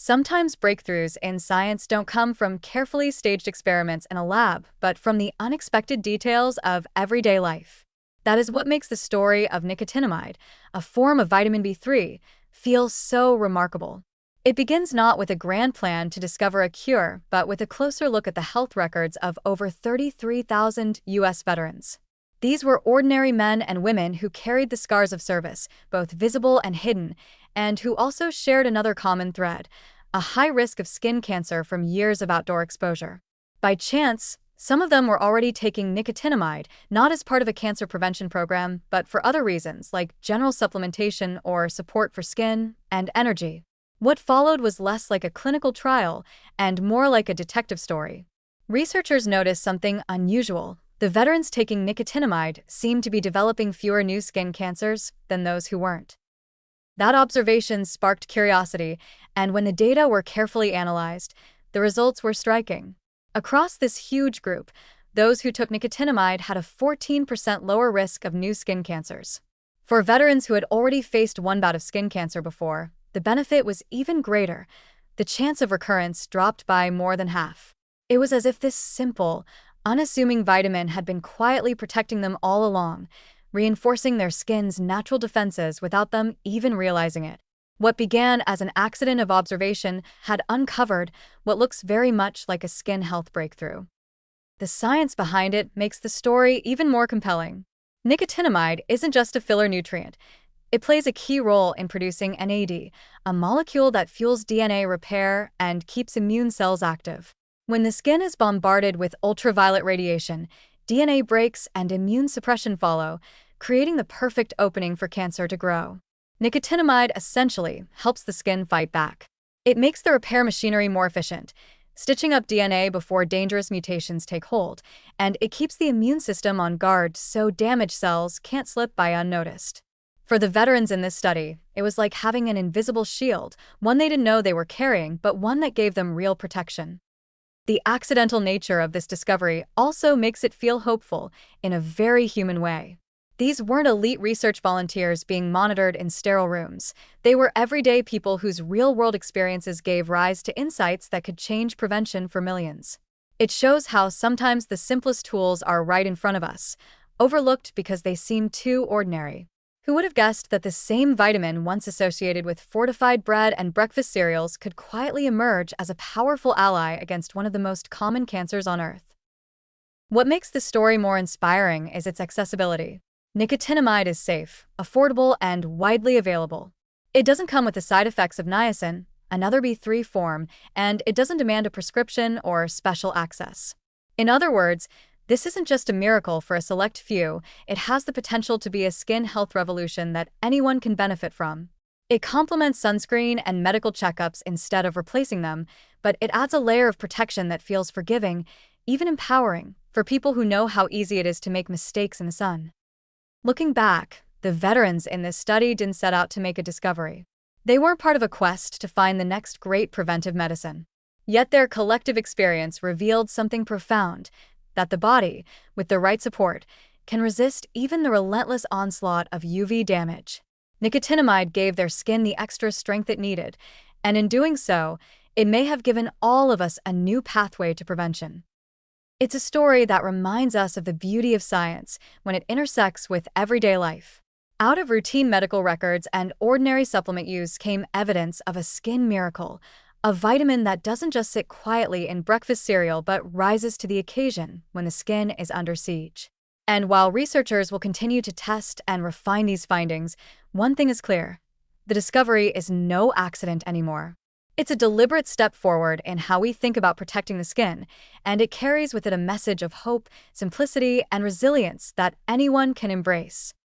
Sometimes breakthroughs in science don't come from carefully staged experiments in a lab, but from the unexpected details of everyday life. That is what makes the story of nicotinamide, a form of vitamin B3, feel so remarkable. It begins not with a grand plan to discover a cure, but with a closer look at the health records of over 33,000 U.S. veterans. These were ordinary men and women who carried the scars of service, both visible and hidden, and who also shared another common thread: a high risk of skin cancer from years of outdoor exposure. By chance, some of them were already taking nicotinamide, not as part of a cancer prevention program, but for other reasons like general supplementation or support for skin and energy. What followed was less like a clinical trial and more like a detective story. Researchers noticed something unusual. The veterans taking nicotinamide seemed to be developing fewer new skin cancers than those who weren't. That observation sparked curiosity, and when the data were carefully analyzed, the results were striking. Across this huge group, those who took nicotinamide had a 14% lower risk of new skin cancers. For veterans who had already faced one bout of skin cancer before, the benefit was even greater. The chance of recurrence dropped by more than half. It was as if this simple, unassuming vitamin had been quietly protecting them all along, reinforcing their skin's natural defenses without them even realizing it. What began as an accident of observation had uncovered what looks very much like a skin health breakthrough. The science behind it makes the story even more compelling. Nicotinamide isn't just a filler nutrient. It plays a key role in producing NAD, a molecule that fuels DNA repair and keeps immune cells active. When the skin is bombarded with ultraviolet radiation, DNA breaks and immune suppression follow, creating the perfect opening for cancer to grow. Nicotinamide essentially helps the skin fight back. It makes the repair machinery more efficient, stitching up DNA before dangerous mutations take hold, and it keeps the immune system on guard so damaged cells can't slip by unnoticed. For the veterans in this study, it was like having an invisible shield, one they didn't know they were carrying, but one that gave them real protection. The accidental nature of this discovery also makes it feel hopeful in a very human way. These weren't elite research volunteers being monitored in sterile rooms. They were everyday people whose real-world experiences gave rise to insights that could change prevention for millions. It shows how sometimes the simplest tools are right in front of us, overlooked because they seem too ordinary. Who would have guessed that the same vitamin once associated with fortified bread and breakfast cereals could quietly emerge as a powerful ally against one of the most common cancers on Earth? What makes this story more inspiring is its accessibility. Nicotinamide is safe, affordable, and widely available. It doesn't come with the side effects of niacin, another B3 form, and it doesn't demand a prescription or special access. In other words, this isn't just a miracle for a select few, it has the potential to be a skin health revolution that anyone can benefit from. It complements sunscreen and medical checkups instead of replacing them, but it adds a layer of protection that feels forgiving, even empowering, for people who know how easy it is to make mistakes in the sun. Looking back, the veterans in this study didn't set out to make a discovery. They weren't part of a quest to find the next great preventive medicine. Yet their collective experience revealed something profound: that the body, with the right support, can resist even the relentless onslaught of UV damage. Nicotinamide gave their skin the extra strength it needed, and in doing so, it may have given all of us a new pathway to prevention. It's a story that reminds us of the beauty of science when it intersects with everyday life. Out of routine medical records and ordinary supplement use came evidence of a skin miracle, a vitamin that doesn't just sit quietly in breakfast cereal but rises to the occasion when the skin is under siege. And while researchers will continue to test and refine these findings, one thing is clear: the discovery is no accident anymore. It's a deliberate step forward in how we think about protecting the skin, and it carries with it a message of hope, simplicity, and resilience that anyone can embrace.